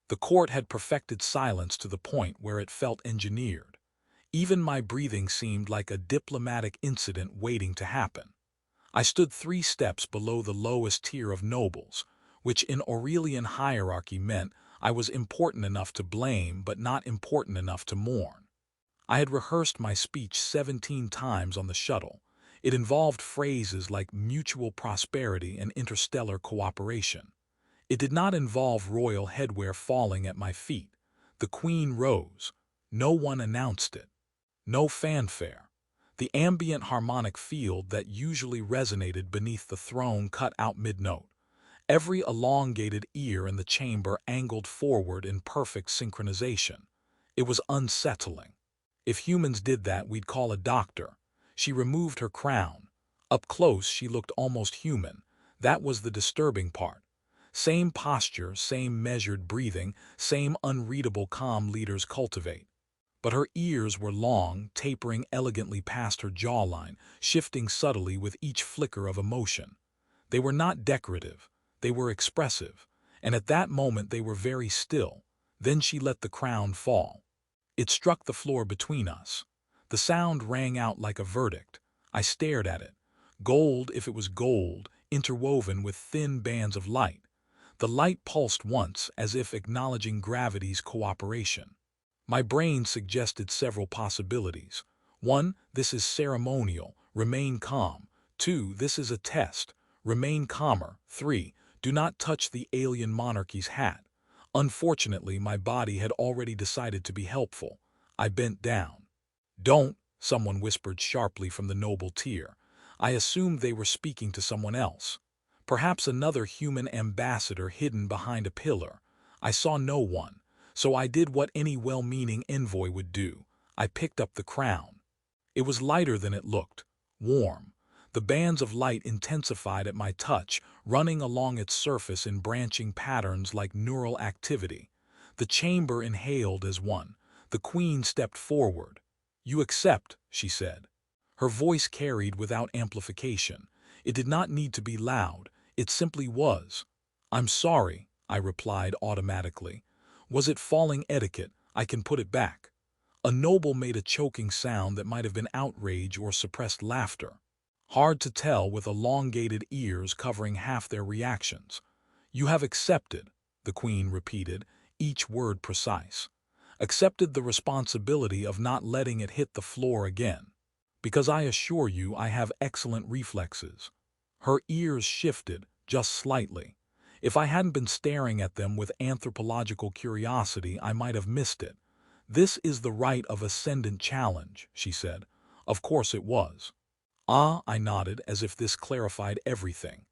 The court had perfected silence to the point where it felt engineered. Even my breathing seemed like a diplomatic incident waiting to happen. I stood 3 steps below the lowest tier of nobles, which in Aurelian hierarchy meant I was important enough to blame but not important enough to mourn. I had rehearsed my speech 17 times on the shuttle. It involved phrases like mutual prosperity and interstellar cooperation. It did not involve royal headwear falling at my feet. The Queen rose. No one announced it. No fanfare. The ambient harmonic field that usually resonated beneath the throne cut out mid-note. Every elongated ear in the chamber angled forward in perfect synchronization. It was unsettling. If humans did that, we'd call a doctor. She removed her crown. Up close, she looked almost human. That was the disturbing part. Same posture, same measured breathing, same unreadable calm leaders cultivate. But her ears were long, tapering elegantly past her jawline, shifting subtly with each flicker of emotion. They were not decorative, they were expressive, and at that moment they were very still. Then she let the crown fall. It struck the floor between us. The sound rang out like a verdict. I stared at it. Gold, if it was gold, interwoven with thin bands of light. The light pulsed once, as if acknowledging gravity's cooperation. My brain suggested several possibilities. 1, this is ceremonial, remain calm. 2, this is a test, remain calmer. 3, do not touch the alien monarchy's hat. Unfortunately, my body had already decided to be helpful. I bent down. Don't, someone whispered sharply from the noble tier. I assumed they were speaking to someone else. Perhaps another human ambassador hidden behind a pillar. I saw no one, so I did what any well-meaning envoy would do. I picked up the crown. It was lighter than it looked, warm. The bands of light intensified at my touch, running along its surface in branching patterns like neural activity. The chamber inhaled as one. The Queen stepped forward. "You accept," she said. Her voice carried without amplification. It did not need to be loud. It simply was. "I'm sorry," I replied automatically. Was it falling etiquette? I can put it back. A noble made a choking sound that might have been outrage or suppressed laughter. Hard to tell with elongated ears covering half their reactions. "You have accepted," the Queen repeated, each word precise. "Accepted the responsibility of not letting it hit the floor again. Because I assure you I have excellent reflexes." Her ears shifted, just slightly. If I hadn't been staring at them with anthropological curiosity, I might have missed it. "This is the right of ascendant challenge," she said. Of course it was. "Ah," I nodded, as if this clarified everything.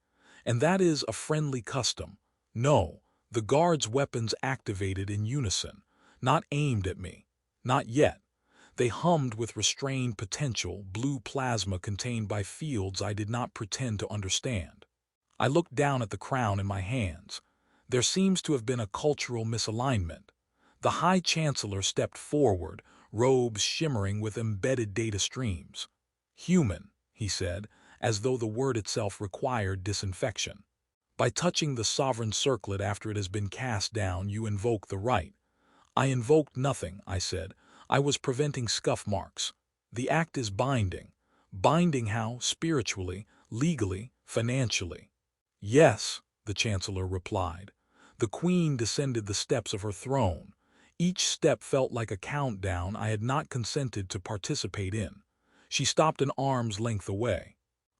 "And that is a friendly custom." No, the guards' weapons activated in unison, not aimed at me. Not yet. They hummed with restrained potential, blue plasma contained by fields I did not pretend to understand. I looked down at the crown in my hands. There seems to have been a cultural misalignment. The High Chancellor stepped forward, robes shimmering with embedded data streams. "Human," he said, as though the word itself required disinfection. "By touching the sovereign circlet after it has been cast down, you invoke the right." "I invoked nothing," I said. "I was preventing scuff marks. The act is binding." "Binding how? Spiritually, legally, financially?" "Yes," the Chancellor replied. The Queen descended the steps of her throne. Each step felt like a countdown I had not consented to participate in. She stopped an arm's length away.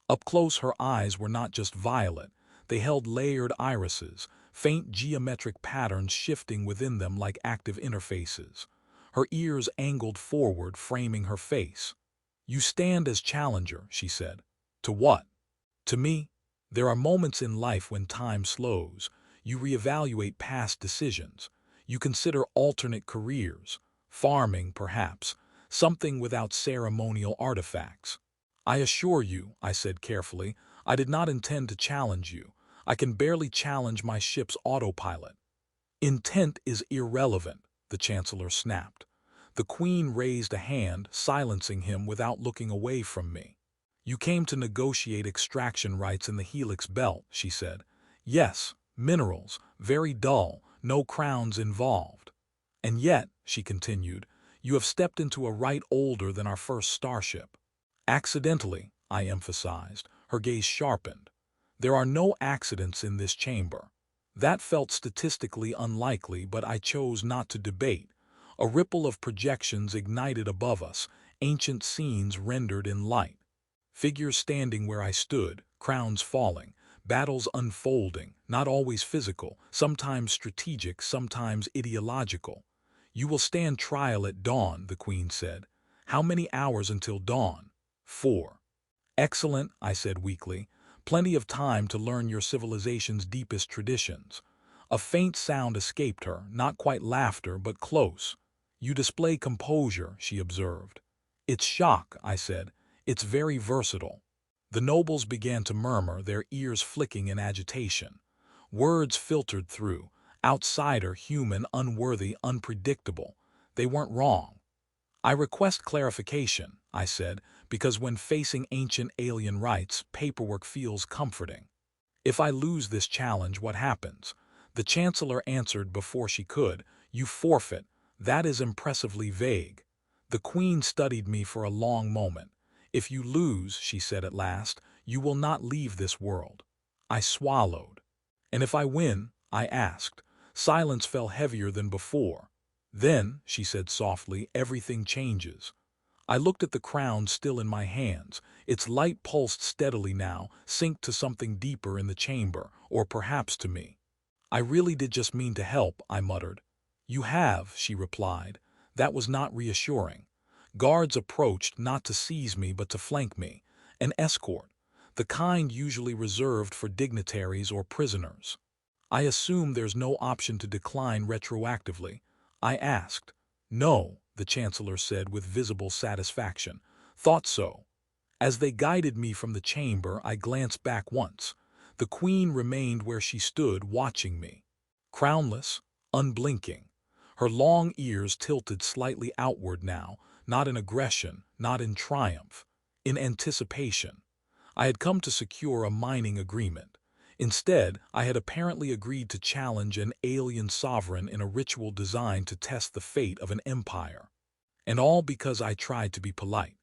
Up close, her eyes were not just violet. They held layered irises, faint geometric patterns shifting within them like active interfaces. Her ears angled forward, framing her face. "You stand as challenger," she said. "To what?" "To me. There are moments in life when time slows. You reevaluate past decisions. You consider alternate careers. Farming, perhaps. Something without ceremonial artifacts." "I assure you," I said carefully, "I did not intend to challenge you. I can barely challenge my ship's autopilot." "Intent is irrelevant," the Chancellor snapped. The Queen raised a hand, silencing him without looking away from me. "You came to negotiate extraction rights in the Helix Belt," she said. "Yes, minerals, very dull, no crowns involved. And yet, she continued, you have stepped into a rite older than our first starship. Accidentally, I emphasized, her gaze sharpened. There are no accidents in this chamber. That felt statistically unlikely, but I chose not to debate. A ripple of projections ignited above us, ancient scenes rendered in light. Figures standing where I stood, crowns falling, battles unfolding, not always physical, sometimes strategic, sometimes ideological. You will stand trial at dawn, the Queen said. How many hours until dawn? 4. Excellent, I said weakly. Plenty of time to learn your civilization's deepest traditions. A faint sound escaped her, not quite laughter, but close. You display composure, she observed. It's shock, I said. It's very versatile. The nobles began to murmur, their ears flicking in agitation. Words filtered through. Outsider, human, unworthy, unpredictable. They weren't wrong. I request clarification, I said, because when facing ancient alien rights, paperwork feels comforting. If I lose this challenge, what happens? The Chancellor answered before she could, you forfeit. That is impressively vague. The Queen studied me for a long moment. If you lose, she said at last, you will not leave this world. I swallowed. And if I win? I asked. Silence fell heavier than before. Then, she said softly, everything changes. I looked at the crown still in my hands. Its light pulsed steadily now, synced to something deeper in the chamber, or perhaps to me. I really did just mean to help, I muttered. You have, she replied. That was not reassuring. Guards approached, not to seize me but to flank me. An escort, the kind usually reserved for dignitaries or prisoners. I assume there's no option to decline retroactively. I asked. No, the Chancellor said with visible satisfaction. Thought so. As they guided me from the chamber, I glanced back once. The Queen remained where she stood, watching me. Crownless, unblinking. Her long ears tilted slightly outward now, not in aggression, not in triumph, in anticipation. I had come to secure a mining agreement. Instead, I had apparently agreed to challenge an alien sovereign in a ritual designed to test the fate of an empire. And all because I tried to be polite.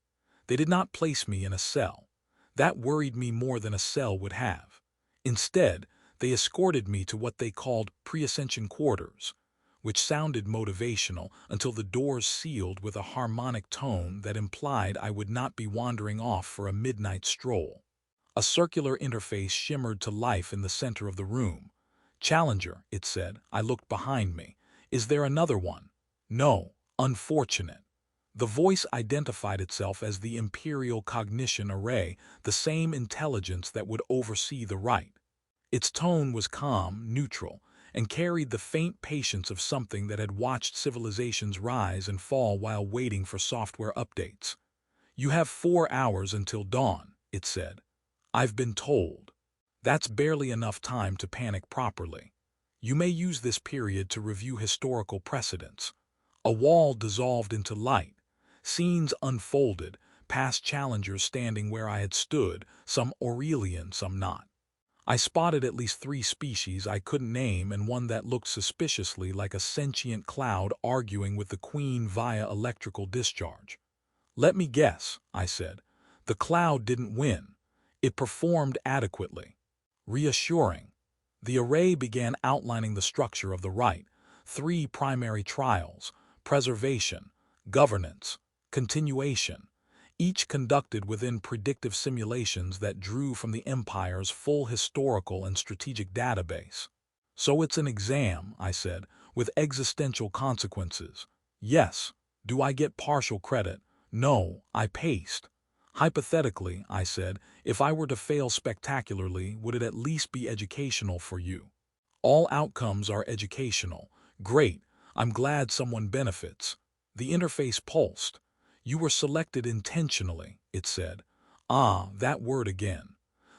They did not place me in a cell. That worried me more than a cell would have. Instead, they escorted me to what they called pre-ascension quarters, which sounded motivational until the doors sealed with a harmonic tone that implied I would not be wandering off for a midnight stroll. A circular interface shimmered to life in the center of the room. Challenger, it said. I looked behind me. Is there another one? No. Unfortunate. The voice identified itself as the Imperial Cognition Array, the same intelligence that would oversee the rite. Its tone was calm, neutral, and carried the faint patience of something that had watched civilizations rise and fall while waiting for software updates. You have 4 hours until dawn, it said. I've been told. That's barely enough time to panic properly. You may use this period to review historical precedents. A wall dissolved into light. Scenes unfolded, past challengers standing where I had stood, some Aurelian, some not. I spotted at least 3 species I couldn't name and one that looked suspiciously like a sentient cloud arguing with the Queen via electrical discharge. Let me guess, I said. The cloud didn't win. It performed adequately. Reassuring. The array began outlining the structure of the rite. 3 primary trials: preservation, governance, continuation, each conducted within predictive simulations that drew from the Empire's full historical and strategic database. So it's an exam, I said, with existential consequences. Yes. Do I get partial credit? No, I paced. Hypothetically, I said, if I were to fail spectacularly, would it at least be educational for you? All outcomes are educational. Great. I'm glad someone benefits. The interface pulsed. You were selected intentionally, it said. Ah, that word again.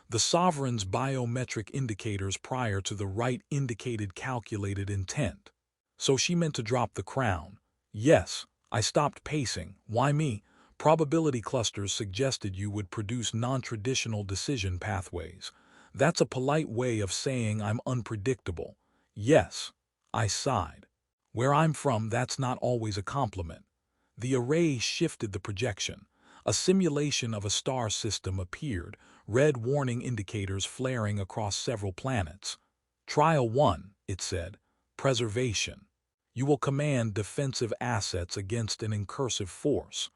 The sovereign's biometric indicators prior to the rite indicated calculated intent. So she meant to drop the crown. Yes. I stopped pacing. Why me? Probability clusters suggested you would produce non-traditional decision pathways. That's a polite way of saying I'm unpredictable. Yes. I sighed. Where I'm from, that's not always a compliment. The array shifted the projection. A simulation of a star system appeared, red warning indicators flaring across several planets. Trial 1, it said, preservation. You will command defensive assets against an incursive force.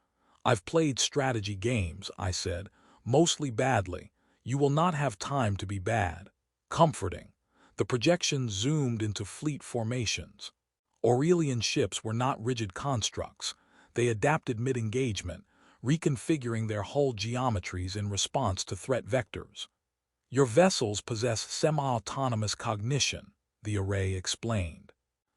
I've played strategy games, I said, mostly badly. You will not have time to be bad. Comforting. The projection zoomed into fleet formations. Aurelian ships were not rigid constructs. They adapted mid-engagement, reconfiguring their hull geometries in response to threat vectors. Your vessels possess semi-autonomous cognition, the array explained.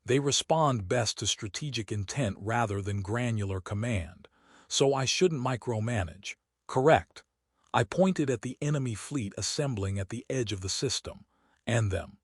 They respond best to strategic intent rather than granular command, so I shouldn't micromanage. Correct. I pointed at the enemy fleet assembling at the edge of the system, and them.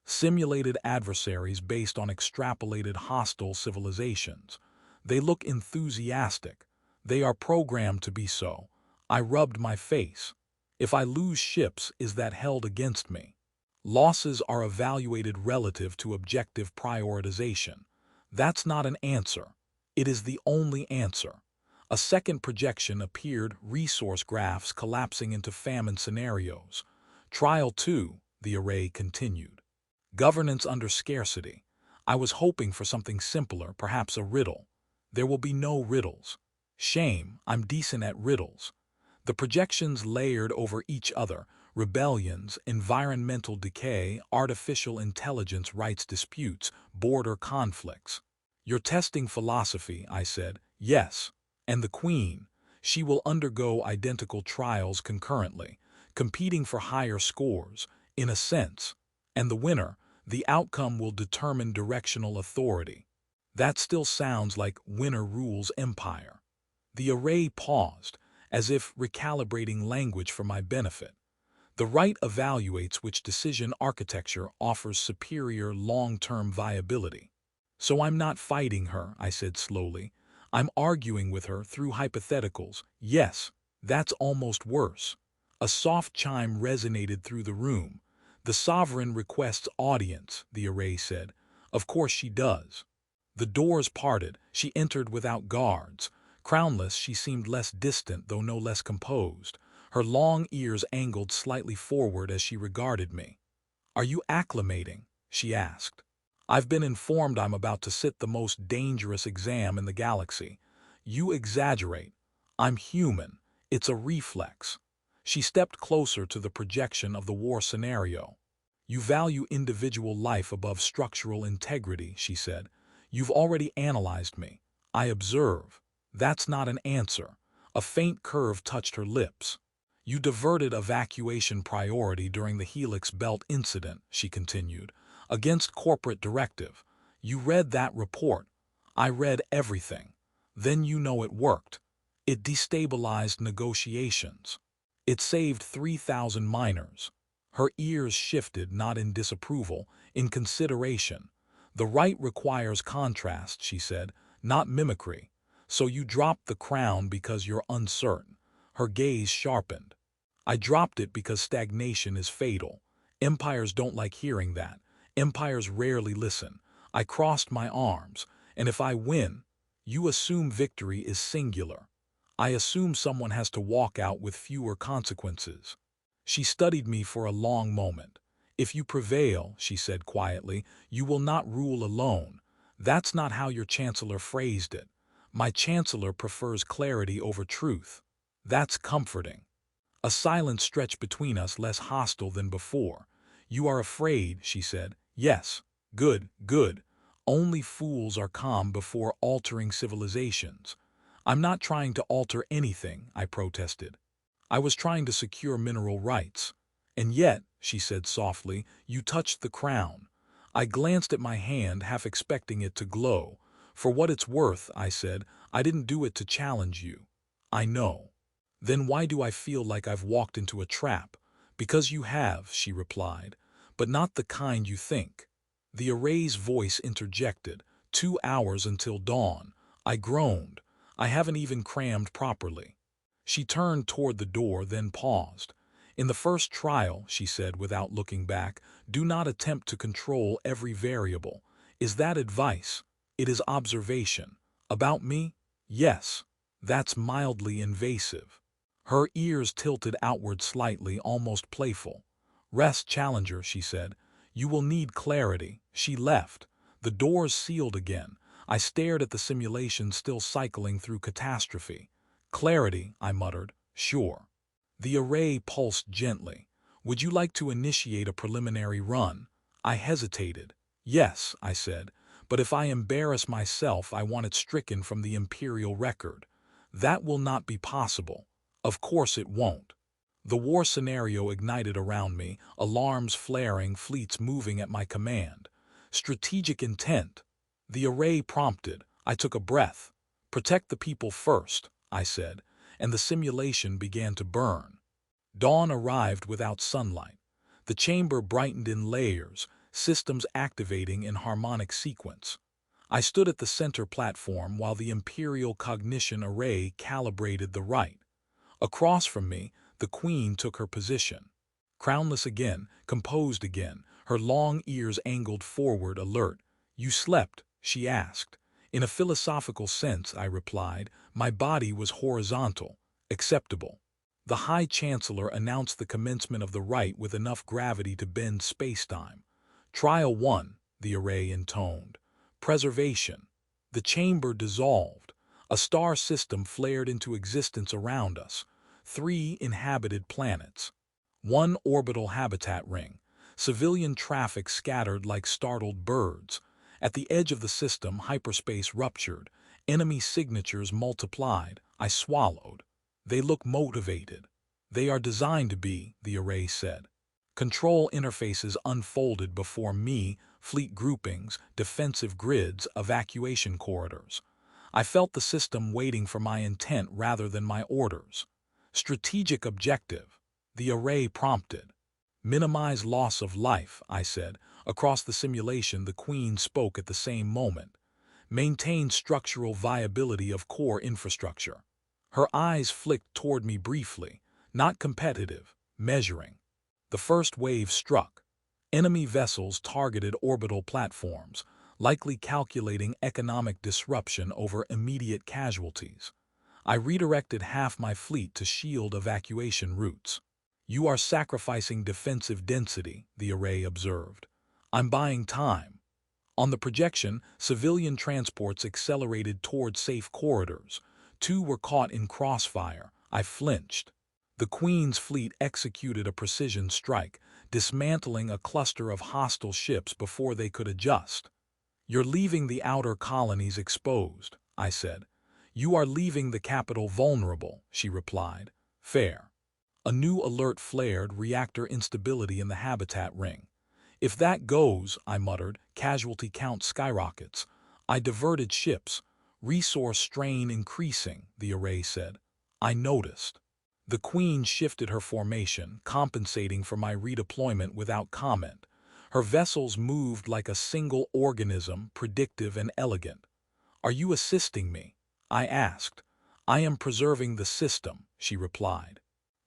Simulated adversaries based on extrapolated hostile civilizations. They look enthusiastic. They are programmed to be so. I rubbed my face. If I lose ships, is that held against me? Losses are evaluated relative to objective prioritization. That's not an answer. It is the only answer. A second projection appeared, resource graphs collapsing into famine scenarios. Trial 2, the array continued. Governance under scarcity. I was hoping for something simpler, perhaps a riddle. There will be no riddles. Shame, I'm decent at riddles. The projections layered over each other, rebellions, environmental decay, artificial intelligence rights disputes, border conflicts. You're testing philosophy, I said. Yes. And the Queen, she will undergo identical trials concurrently, competing for higher scores, in a sense. And the winner, the outcome will determine directional authority. That still sounds like winner rules empire. The array paused, as if recalibrating language for my benefit. The right evaluates which decision architecture offers superior long-term viability. So I'm not fighting her, I said slowly. I'm arguing with her through hypotheticals. Yes, that's almost worse. A soft chime resonated through the room. The sovereign requests audience, the array said. Of course she does. The doors parted. She entered without guards. Crownless, she seemed less distant, though no less composed. Her long ears angled slightly forward as she regarded me. Are you acclimating? She asked. I've been informed I'm about to sit the most dangerous exam in the galaxy. You exaggerate. I'm human. It's a reflex. She stepped closer to the projection of the war scenario. You value individual life above structural integrity, she said. You've already analyzed me. I observe. That's not an answer. A faint curve touched her lips. You diverted evacuation priority during the Helix Belt incident, she continued, against corporate directive. You read that report. I read everything. Then you know it worked. It destabilized negotiations. It saved 3,000 miners. Her ears shifted, not in disapproval, in consideration. The right requires contrast, she said, not mimicry. So you dropped the crown because you're uncertain. Her gaze sharpened. I dropped it because stagnation is fatal. Empires don't like hearing that. Empires rarely listen. I crossed my arms, and if I win, you assume victory is singular. I assume someone has to walk out with fewer consequences. She studied me for a long moment. If you prevail, she said quietly, you will not rule alone. That's not how your chancellor phrased it. My chancellor prefers clarity over truth. That's comforting. A silence stretched between us, less hostile than before. You are afraid, she said. Yes. Good, good. Only fools are calm before altering civilizations. I'm not trying to alter anything, I protested. I was trying to secure mineral rights. And yet, she said softly, you touched the crown. I glanced at my hand, half expecting it to glow. For what it's worth, I said, I didn't do it to challenge you. I know. Then why do I feel like I've walked into a trap? Because you have, she replied, but not the kind you think. The array's voice interjected. 2 hours until dawn. I groaned. I haven't even crammed properly. She turned toward the door, then paused. In the first trial, she said without looking back, do not attempt to control every variable. Is that advice? It is observation. About me? Yes. That's mildly invasive. Her ears tilted outward slightly, almost playful. Rest, Challenger, she said. You will need clarity. She left. The doors sealed again. I stared at the simulation still cycling through catastrophe. Clarity, I muttered. Sure. The array pulsed gently. Would you like to initiate a preliminary run? I hesitated. Yes, I said, but if I embarrass myself, I want it stricken from the Imperial record. That will not be possible. Of course it won't. The war scenario ignited around me, alarms flaring, fleets moving at my command. Strategic intent. The array prompted. I took a breath. Protect the people first, I said, and the simulation began to burn. Dawn arrived without sunlight. The chamber brightened in layers, systems activating in harmonic sequence. I stood at the center platform while the Imperial Cognition Array calibrated the right. Across from me, the Queen took her position. Crownless again, composed again, her long ears angled forward, alert. You slept, she asked. In a philosophical sense, I replied, my body was horizontal, acceptable. The High Chancellor announced the commencement of the rite with enough gravity to bend spacetime. Trial 1, the array intoned. Preservation. The chamber dissolved. A star system flared into existence around us. 3 inhabited planets. 1 orbital habitat ring. Civilian traffic scattered like startled birds. At the edge of the system, hyperspace ruptured. Enemy signatures multiplied. I swallowed. They look motivated. They are designed to be, the array said. Control interfaces unfolded before me, fleet groupings, defensive grids, evacuation corridors. I felt the system waiting for my intent rather than my orders. Strategic objective, the array prompted. Minimize loss of life, I said. Across the simulation, the Queen spoke at the same moment. Maintain structural viability of core infrastructure. Her eyes flicked toward me briefly, not competitive, measuring. The first wave struck. Enemy vessels targeted orbital platforms, likely calculating economic disruption over immediate casualties. I redirected half my fleet to shield evacuation routes. You are sacrificing defensive density, the array observed. I'm buying time. On the projection, civilian transports accelerated toward safe corridors. 2 were caught in crossfire. I flinched. The Queen's fleet executed a precision strike, dismantling a cluster of hostile ships before they could adjust. You're leaving the outer colonies exposed, I said. You are leaving the capital vulnerable, she replied. Fair. A new alert flared, reactor instability in the habitat ring. If that goes, I muttered, casualty count skyrockets. I diverted ships. Resource strain increasing, the array said. I noticed. The Queen shifted her formation, compensating for my redeployment without comment. Her vessels moved like a single organism, predictive and elegant. Are you assisting me? I asked. I am preserving the system, she replied.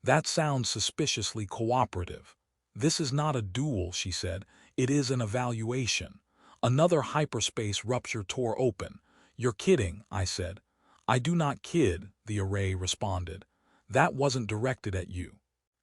That sounds suspiciously cooperative. This is not a duel, she said. It is an evaluation. Another hyperspace rupture tore open. You're kidding, I said. I do not kid, the array responded. That wasn't directed at you.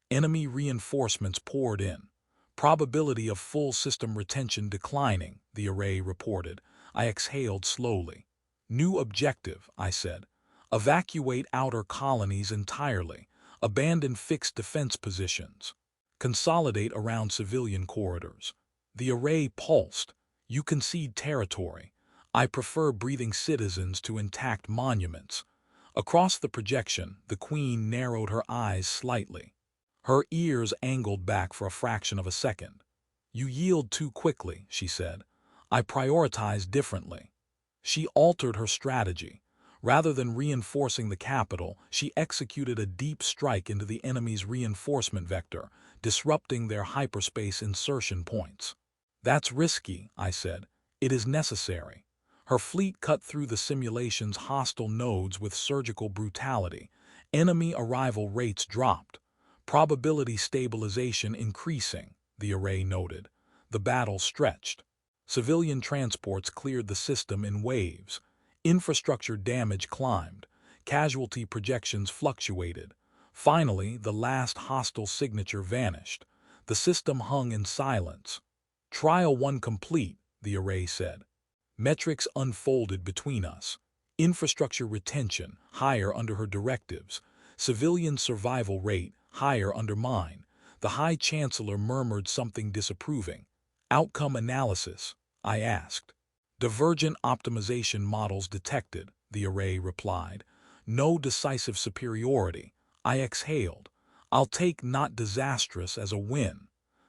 Enemy reinforcements poured in. Probability of full system retention declining, the array reported. I exhaled slowly. New objective, I said. Evacuate outer colonies entirely. Abandon fixed defense positions. Consolidate around civilian corridors. The array pulsed. You concede territory. I prefer breathing citizens to intact monuments. Across the projection, the Queen narrowed her eyes slightly. Her ears angled back for a fraction of a second. You yield too quickly, she said. I prioritize differently. She altered her strategy. Rather than reinforcing the capital, she executed a deep strike into the enemy's reinforcement vector, disrupting their hyperspace insertion points. That's risky, I said. It is necessary. Her fleet cut through the simulation's hostile nodes with surgical brutality. Enemy arrival rates dropped. Probability stabilization increasing, the array noted. The battle stretched. Civilian transports cleared the system in waves. Infrastructure damage climbed. Casualty projections fluctuated. Finally, the last hostile signature vanished. The system hung in silence. Trial 1 complete, the array said. Metrics unfolded between us. Infrastructure retention, higher under her directives. Civilian survival rate, higher under mine. The High Chancellor murmured something disapproving. Outcome analysis, I asked. Divergent optimization models detected, the array replied. No decisive superiority. I exhaled. I'll take not disastrous as a win.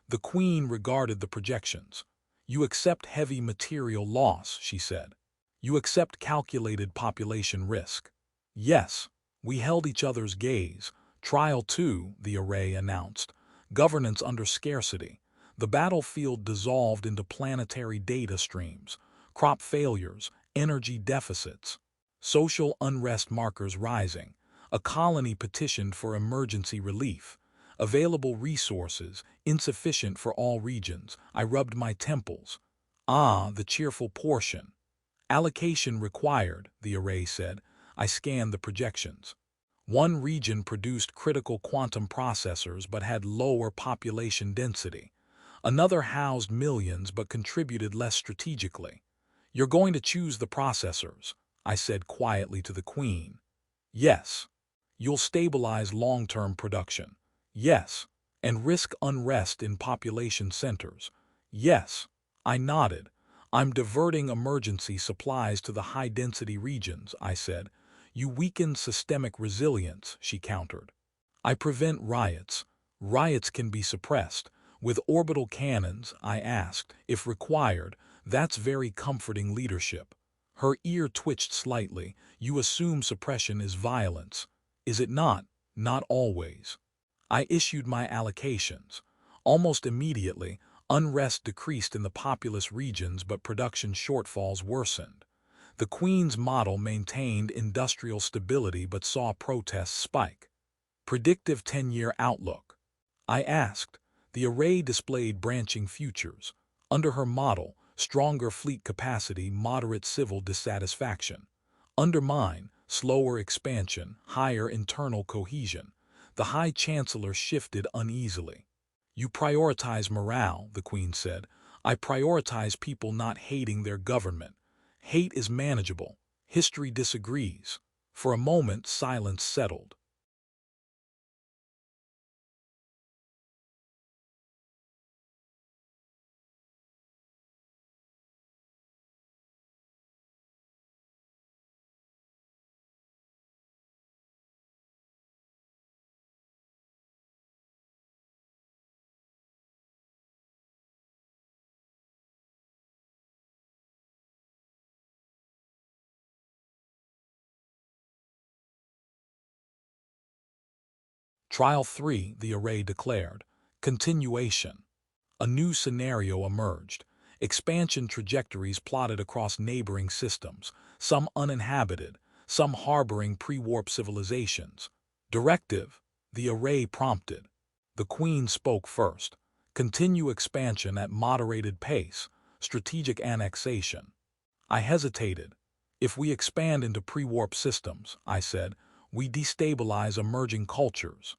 The Queen regarded the projections. You accept heavy material loss, she said. You accept calculated population risk. Yes. We held each other's gaze. Trial 2, the array announced. Governance under scarcity. The battlefield dissolved into planetary data streams, crop failures, energy deficits, social unrest markers rising. A colony petitioned for emergency relief. Available resources, insufficient for all regions. I rubbed my temples. Ah, the cheerful portion. Allocation required, the array said. I scanned the projections. One region produced critical quantum processors but had lower population density. Another housed millions but contributed less strategically. You're going to choose the processors, I said quietly to the Queen. Yes. You'll stabilize long-term production. Yes. And risk unrest in population centers. Yes. I nodded. I'm diverting emergency supplies to the high-density regions, I said. You weaken systemic resilience, she countered. I prevent riots. Riots can be suppressed. With orbital cannons, I asked, if required. That's very comforting leadership. Her ear twitched slightly. You assume suppression is violence. Is it not? Not always. I issued my allocations. Almost immediately, unrest decreased in the populous regions but production shortfalls worsened. The Queen's model maintained industrial stability but saw protests spike. Predictive 10-year outlook. I asked. The array displayed branching futures. Under her model, stronger fleet capacity, moderate civil dissatisfaction. Under mine, slower expansion, higher internal cohesion. The High Chancellor shifted uneasily. You prioritize morale, the Queen said. I prioritize people not hating their government. Hate is manageable. History disagrees. For a moment, silence settled. Trial 3, the array declared. Continuation. A new scenario emerged. Expansion trajectories plotted across neighboring systems, some uninhabited, some harboring pre-warp civilizations. Directive, the array prompted. The Queen spoke first. Continue expansion at moderated pace, strategic annexation. I hesitated. If we expand into pre-warp systems, I said, we destabilize emerging cultures.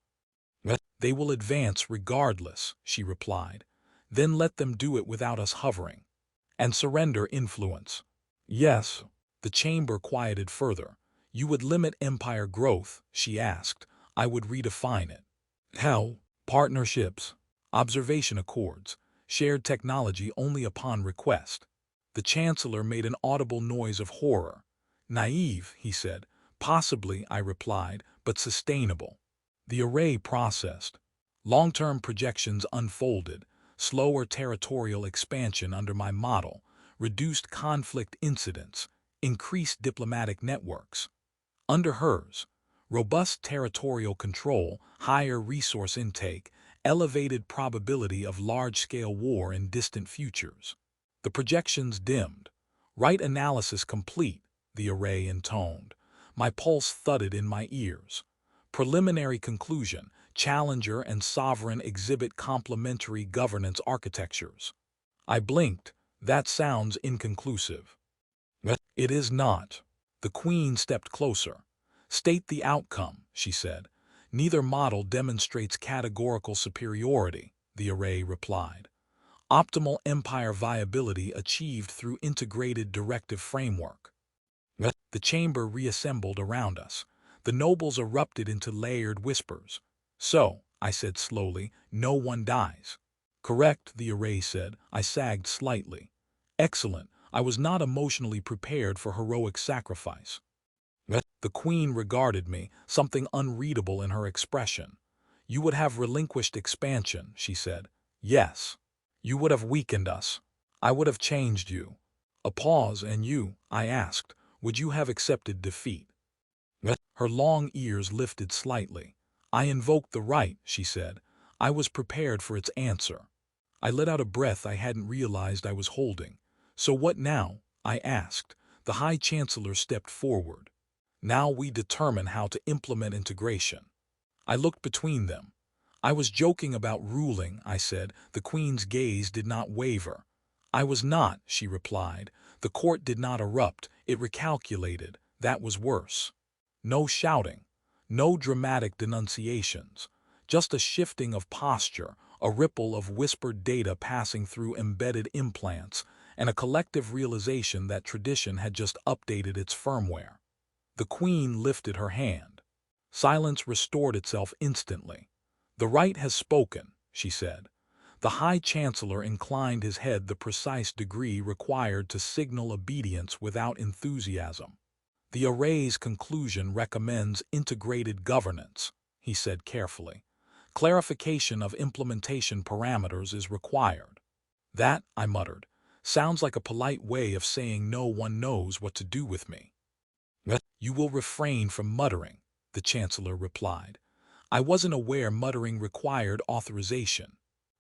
They will advance regardless, she replied. Then let them do it without us hovering. And surrender influence. Yes. The chamber quieted further. You would limit empire growth, she asked. I would redefine it. How? Partnerships. Observation accords. Shared technology only upon request. The Chancellor made an audible noise of horror. Naive, he said. Possibly, I replied, but sustainable. The array processed. Long-term projections unfolded. Slower territorial expansion under my model, reduced conflict incidents, increased diplomatic networks. Under hers, robust territorial control, higher resource intake, elevated probability of large-scale war in distant futures. The projections dimmed. Right analysis complete, the array intoned. My pulse thudded in my ears. Preliminary conclusion, Challenger and Sovereign exhibit complementary governance architectures. I blinked. That sounds inconclusive. It is not. The Queen stepped closer. State the outcome, she said. Neither model demonstrates categorical superiority, the array replied. Optimal empire viability achieved through integrated directive framework. The chamber reassembled around us. The nobles erupted into layered whispers. So, I said slowly, no one dies. Correct, the array said. I sagged slightly. Excellent. I was not emotionally prepared for heroic sacrifice. The Queen regarded me, something unreadable in her expression. You would have relinquished expansion, she said. Yes. You would have weakened us. I would have changed you. A pause, and you, I asked, would you have accepted defeat? Her long ears lifted slightly. I invoked the right, she said. I was prepared for its answer. I let out a breath I hadn't realized I was holding. So what now? I asked. The High Chancellor stepped forward. Now we determine how to implement integration. I looked between them. I was joking about ruling, I said. The Queen's gaze did not waver. I was not, she replied. The court did not erupt, it recalculated. That was worse. No shouting, no dramatic denunciations, just a shifting of posture, a ripple of whispered data passing through embedded implants, and a collective realization that tradition had just updated its firmware. The Queen lifted her hand. Silence restored itself instantly. The right has spoken, she said. The High Chancellor inclined his head the precise degree required to signal obedience without enthusiasm. The array's conclusion recommends integrated governance, he said carefully. Clarification of implementation parameters is required. That, I muttered, sounds like a polite way of saying no one knows what to do with me. You will refrain from muttering, the Chancellor replied. I wasn't aware muttering required authorization.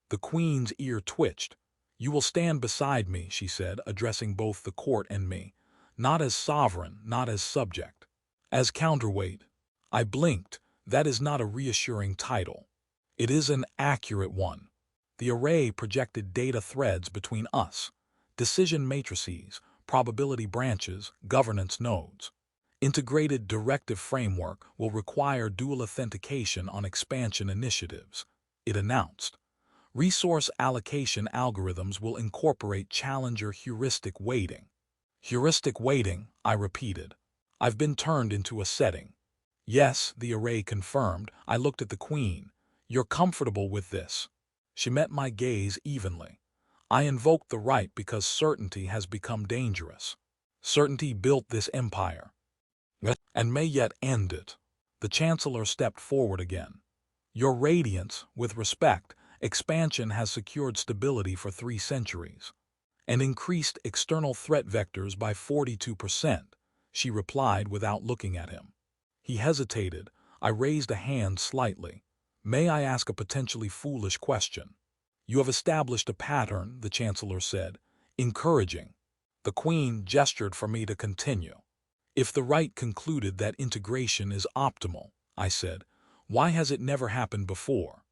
The Queen's ear twitched. You will stand beside me, she said, addressing both the court and me. Not as sovereign, not as subject. As counterweight. I blinked. That is not a reassuring title. It is an accurate one. The array projected data threads between us. Decision matrices, probability branches, governance nodes. Integrated directive framework will require dual authentication on expansion initiatives, it announced. Resource allocation algorithms will incorporate challenger heuristic weighting. Heuristic weighting, I repeated. I've been turned into a setting. Yes, the array confirmed. I looked at the Queen. You're comfortable with this. She met my gaze evenly. I invoked the right because certainty has become dangerous. Certainty built this empire. And may yet end it. The Chancellor stepped forward again. Your radiance, with respect, expansion has secured stability for 3 centuries. And increased external threat vectors by 42%, she replied without looking at him. He hesitated. I raised a hand slightly. May I ask a potentially foolish question? You have established a pattern, the Chancellor said. Encouraging. The Queen gestured for me to continue. If the right concluded that integration is optimal, I said, why has it never happened before?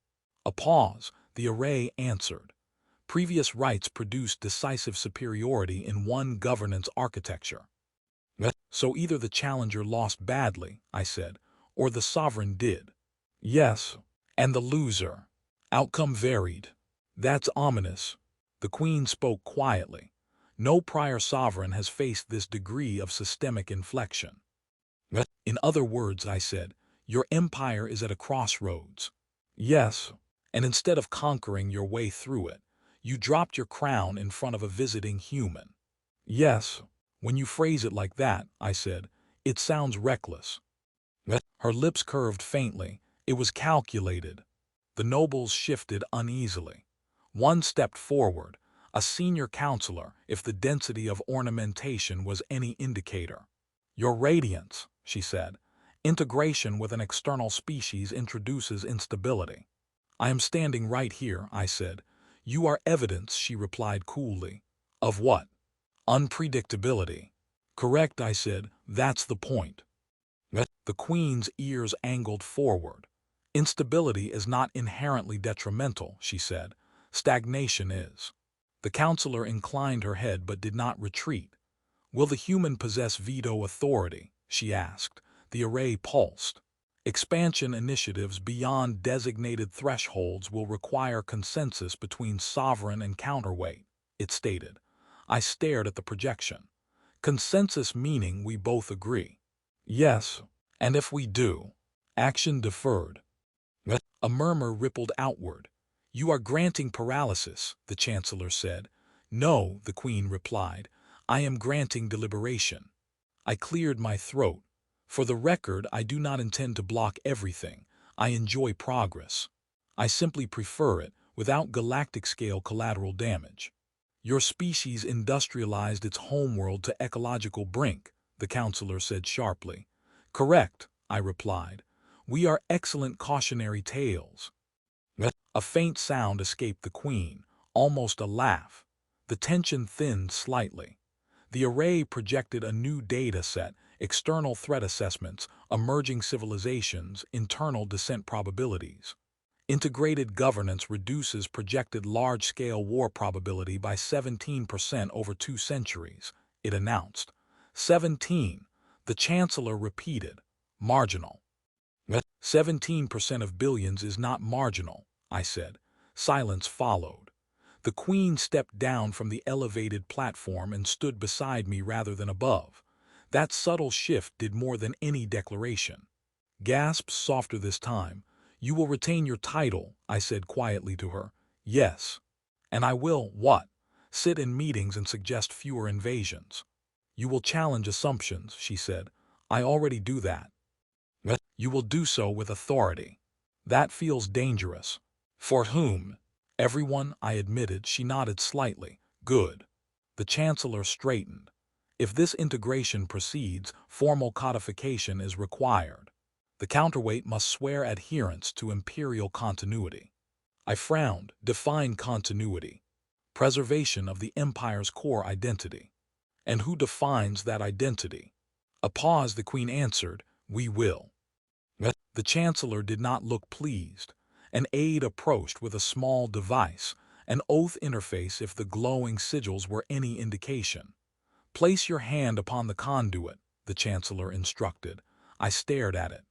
A pause, the array answered. Previous rights produced decisive superiority in one governance architecture. So either the challenger lost badly, I said, or the sovereign did. Yes, and the loser. Outcome varied. That's ominous. The Queen spoke quietly. No prior sovereign has faced this degree of systemic inflection. In other words, I said, your empire is at a crossroads. Yes, and instead of conquering your way through it, you dropped your crown in front of a visiting human. Yes, when you phrase it like that, I said, it sounds reckless. Her lips curved faintly. It was calculated. The nobles shifted uneasily. One stepped forward, a senior counselor, if the density of ornamentation was any indicator. Your radiance, she said. Integration with an external species introduces instability. I am standing right here, I said. You are evidence, she replied coolly. Of what? Unpredictability. Correct, I said. That's the point. The Queen's ears angled forward. Instability is not inherently detrimental, she said. Stagnation is. The counselor inclined her head but did not retreat. Will the human possess veto authority? She asked. The array pulsed. Expansion initiatives beyond designated thresholds will require consensus between sovereign and counterweight, it stated. I stared at the projection. Consensus meaning we both agree. Yes, and if we do, action deferred. A murmur rippled outward. You are granting paralysis, the chancellor said. No, the queen replied. I am granting deliberation. I cleared my throat. For the record, I do not intend to block everything. I enjoy progress. I simply prefer it, without galactic-scale collateral damage. Your species industrialized its homeworld to ecological brink, the counselor said sharply. Correct, I replied. We are excellent cautionary tales. A faint sound escaped the queen, almost a laugh. The tension thinned slightly. The array projected a new data set, external threat assessments, emerging civilizations, internal descent probabilities. Integrated governance reduces projected large-scale war probability by 17% over 2 centuries, it announced. 17, the chancellor repeated. Marginal. 17% of billions is not marginal, I said. Silence followed. The queen stepped down from the elevated platform and stood beside me rather than above. That subtle shift did more than any declaration. Gasps softer this time. You will retain your title, I said quietly to her. Yes. And I will, what? Sit in meetings and suggest fewer invasions. You will challenge assumptions, she said. I already do that. You will do so with authority. That feels dangerous. For whom? Everyone, I admitted. She nodded slightly. Good. The chancellor straightened. If this integration proceeds, formal codification is required. The counterweight must swear adherence to imperial continuity. I frowned. Define continuity. Preservation of the empire's core identity. And who defines that identity? A pause, the queen answered, we will. The chancellor did not look pleased. An aide approached with a small device, an oath interface if the glowing sigils were any indication. Place your hand upon the conduit, the chancellor instructed. I stared at it.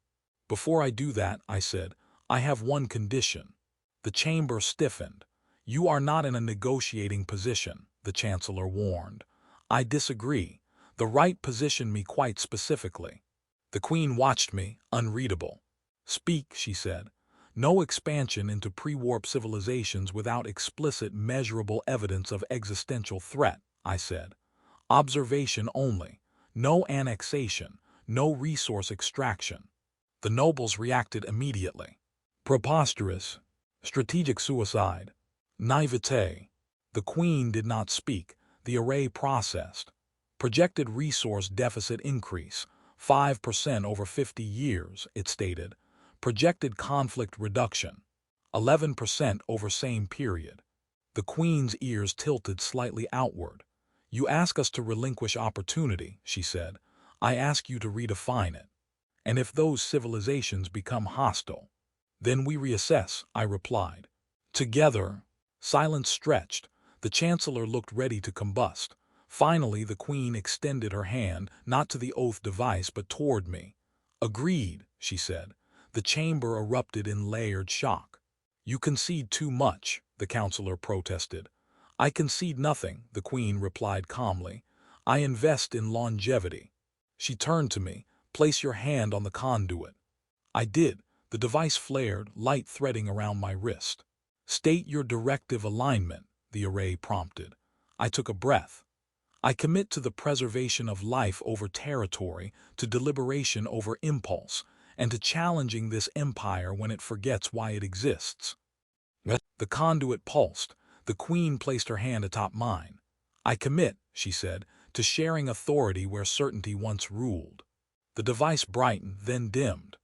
Before I do that, I said, I have one condition. The chamber stiffened. You are not in a negotiating position, the chancellor warned. I disagree. The right positioned me quite specifically. The queen watched me, unreadable. Speak, she said. No expansion into pre-warp civilizations without explicit, measurable evidence of existential threat, I said. Observation only. No annexation. No resource extraction. The nobles reacted immediately. Preposterous. Strategic suicide. Naivete. The queen did not speak. The array processed. Projected resource deficit increase. 5% over 50 years, it stated. Projected conflict reduction. 11% over same period. The queen's ears tilted slightly outward. You ask us to relinquish opportunity, she said. I ask you to redefine it. And if those civilizations become hostile, then we reassess, I replied. Together. Silence stretched. The chancellor looked ready to combust. Finally, the queen extended her hand, not to the oath device, but toward me. Agreed, she said. The chamber erupted in layered shock. You concede too much, the counselor protested. I concede nothing, the queen replied calmly. I invest in longevity. She turned to me. Place your hand on the conduit. I did. The device flared, light threading around my wrist. State your directive alignment, the array prompted. I took a breath. I commit to the preservation of life over territory, to deliberation over impulse, and to challenging this empire when it forgets why it exists. The conduit pulsed. The queen placed her hand atop mine. I commit, she said, to sharing authority where certainty once ruled. The device brightened, then dimmed.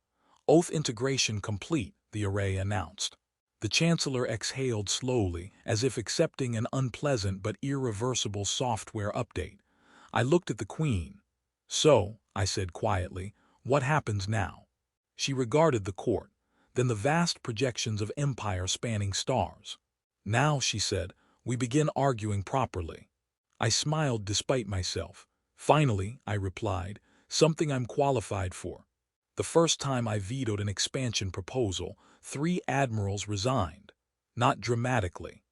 Oath integration complete, the array announced. The chancellor exhaled slowly, as if accepting an unpleasant but irreversible software update. I looked at the queen. So, I said quietly, what happens now? She regarded the court, then the vast projections of empire spanning stars. Now, she said, We begin arguing properly. I smiled despite myself. Finally, I replied, something I'm qualified for. The first time I vetoed an expansion proposal, 3 admirals resigned. Not dramatically.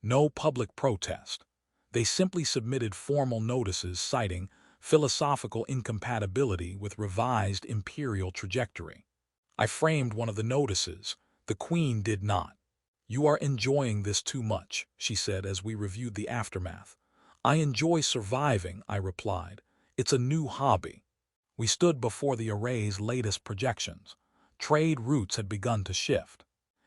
No public protest. They simply submitted formal notices citing philosophical incompatibility with revised imperial trajectory. I framed one of the notices. The Queen did not. "You are enjoying this too much," she said as we reviewed the aftermath. "I enjoy surviving," I replied. "It's a new hobby." We stood before the array's latest projections. Trade routes had begun to shift.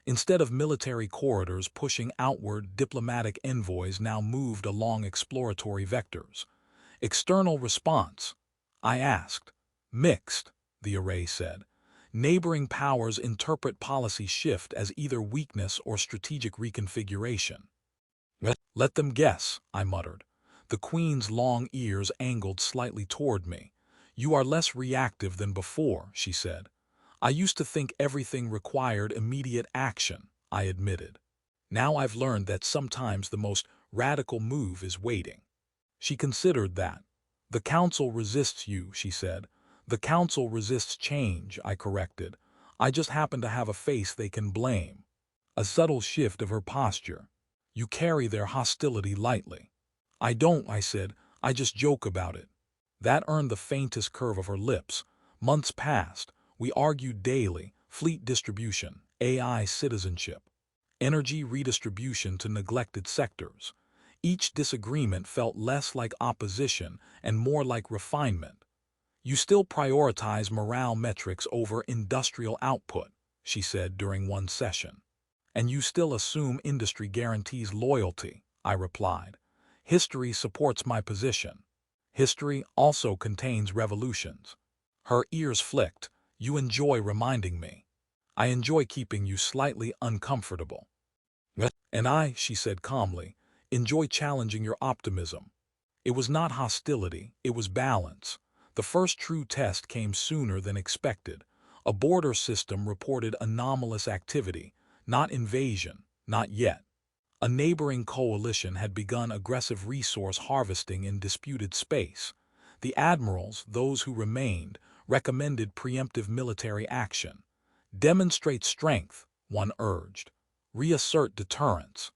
Instead of military corridors pushing outward, diplomatic envoys now moved along exploratory vectors. External response? I asked. Mixed, the array said. Neighboring powers interpret policy shift as either weakness or strategic reconfiguration. Let them guess, I muttered. The Queen's long ears angled slightly toward me. "You are less reactive than before," she said. "I used to think everything required immediate action," I admitted. "Now I've learned that sometimes the most radical move is waiting." She considered that. "The Council resists you," she said. "The Council resists change," I corrected. "I just happen to have a face they can blame." A subtle shift of her posture. "You carry their hostility lightly." "I don't," I said. "I just joke about it." That earned the faintest curve of her lips. Months passed. We argued daily. Fleet distribution, AI citizenship, energy redistribution to neglected sectors. Each disagreement felt less like opposition and more like refinement. "You still prioritize morale metrics over industrial output," she said during one session. "And you still assume industry guarantees loyalty," I replied. "History supports my position. History also contains revolutions." Her ears flicked. "You enjoy reminding me." "I enjoy keeping you slightly uncomfortable." "And I," she said calmly, "enjoy challenging your optimism." It was not hostility, it was balance. The first true test came sooner than expected. A border system reported anomalous activity, not invasion, not yet. A neighboring coalition had begun aggressive resource harvesting in disputed space. The admirals, those who remained, recommended preemptive military action. "Demonstrate strength," one urged. "Reassert deterrence."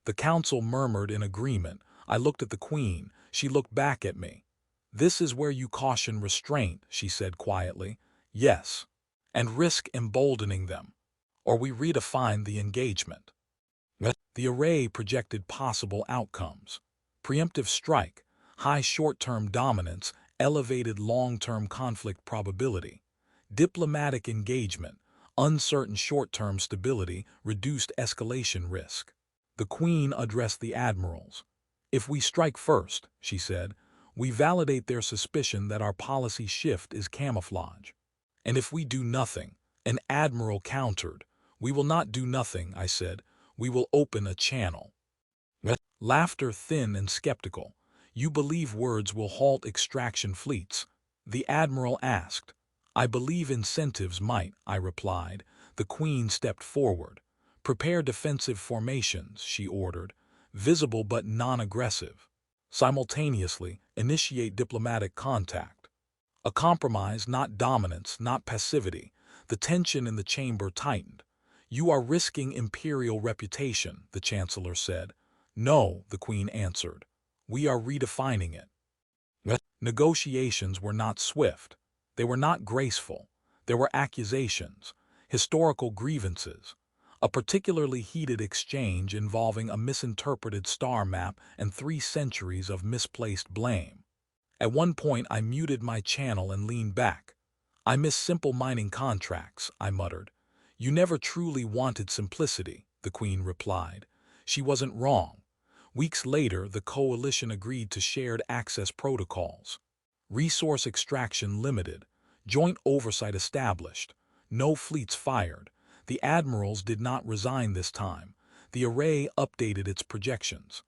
The council murmured in agreement. I looked at the Queen. She looked back at me. "This is where you caution restraint," she said quietly. "Yes. And risk emboldening them. Or we redefine the engagement." The array projected possible outcomes. Preemptive strike, high short-term dominance, elevated long-term conflict probability. Diplomatic engagement, uncertain short-term stability, reduced escalation risk. The Queen addressed the admirals. "If we strike first," she said, "we validate their suspicion that our policy shift is camouflage. And if we do nothing," an admiral countered. "We will not do nothing," I said. "We will open a channel." Laughter thin and skeptical. "You believe words will halt extraction fleets?" the admiral asked. "I believe incentives might," I replied. The Queen stepped forward. "Prepare defensive formations," she ordered. "Visible but non-aggressive. Simultaneously, initiate diplomatic contact." A compromise, not dominance, not passivity. The tension in the chamber tightened. "You are risking imperial reputation," the Chancellor said. "No," the Queen answered. "We are redefining it." Negotiations were not swift. They were not graceful. There were accusations, historical grievances. A particularly heated exchange involving a misinterpreted star map and 3 centuries of misplaced blame. At one point I muted my channel and leaned back. "I miss simple mining contracts," I muttered. "You never truly wanted simplicity," the Queen replied. She wasn't wrong. Weeks later, the coalition agreed to shared access protocols. Resource extraction limited. Joint oversight established. No fleets fired. The admirals did not resign this time. The array updated its projections.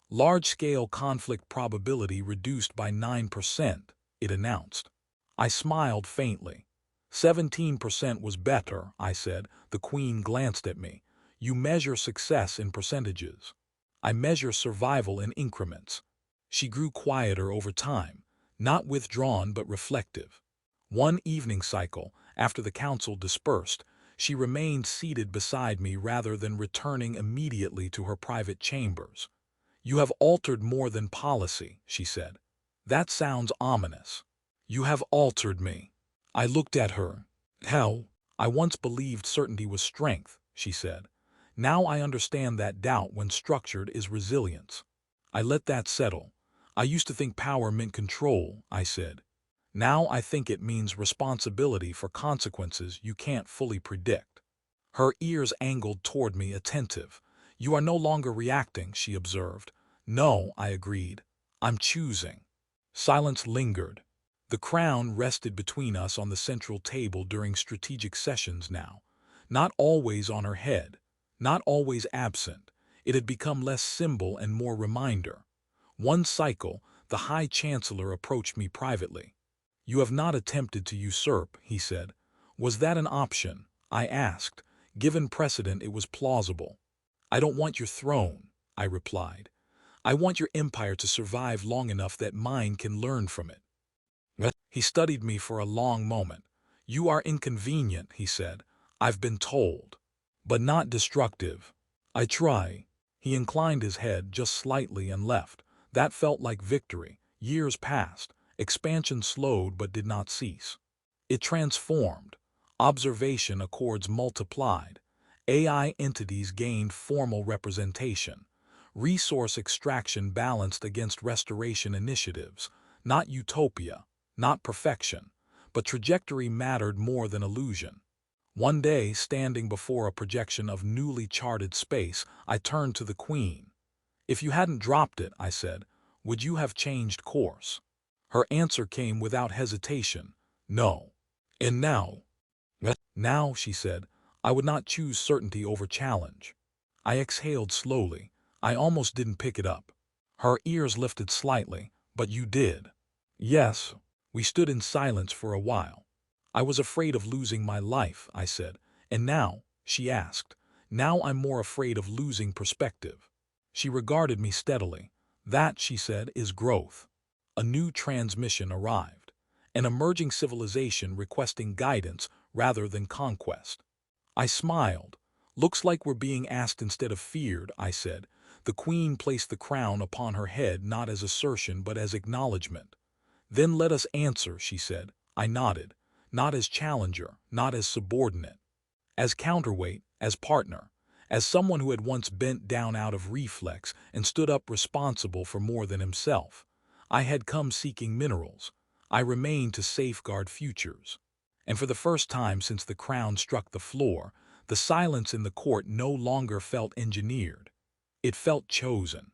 "Large-scale conflict probability reduced by 9%, it announced. I smiled faintly. 17% was better, I said. The Queen glanced at me. "You measure success in percentages." I measure survival in increments. She grew quieter over time, not withdrawn but reflective. One evening cycle, after the council dispersed, she remained seated beside me rather than returning immediately to her private chambers. "You have altered more than policy," she said. "That sounds ominous." "You have altered me." I looked at her. "How?" "I once believed certainty was strength," she said. "Now I understand that doubt, when structured, is resilience." I let that settle. "I used to think power meant control," I said. "Now I think it means responsibility for consequences you can't fully predict." Her ears angled toward me, attentive. "You are no longer reacting," she observed. "No," I agreed. "I'm choosing." Silence lingered. The crown rested between us on the central table during strategic sessions now. Not always on her head, not always absent. It had become less symbol and more reminder. One cycle, the High Chancellor approached me privately. "You have not attempted to usurp," he said. "Was that an option?" I asked. Given precedent, it was plausible. "I don't want your throne," I replied. "I want your empire to survive long enough that mine can learn from it." He studied me for a long moment. "You are inconvenient," he said. "I've been told. But not destructive." "I try." He inclined his head just slightly and left. That felt like victory. Years passed. Expansion slowed but did not cease. It transformed. Observation accords multiplied. AI entities gained formal representation. Resource extraction balanced against restoration initiatives. Not utopia, not perfection, but trajectory mattered more than illusion. One day, standing before a projection of newly charted space, I turned to the Queen. "If you hadn't dropped it," I said, "would you have changed course?" Her answer came without hesitation. "No." "And now?" "Now," she said, "I would not choose certainty over challenge." I exhaled slowly. I almost didn't pick it up. Her ears lifted slightly. "But you did." "Yes." We stood in silence for a while. "I was afraid of losing my life," I said. "And now?" she asked. "Now I'm more afraid of losing perspective." She regarded me steadily. "That," she said, "is growth." A new transmission arrived. An emerging civilization requesting guidance rather than conquest. I smiled. "Looks like we're being asked instead of feared," I said. The Queen placed the crown upon her head not as assertion but as acknowledgement. "Then let us answer," she said. I nodded. "Not as challenger, not as subordinate. As counterweight, as partner. As someone who had once bent down out of reflex and stood up responsible for more than himself. I had come seeking minerals. I remained to safeguard futures." And for the first time since the crown struck the floor, the silence in the court no longer felt engineered. It felt chosen.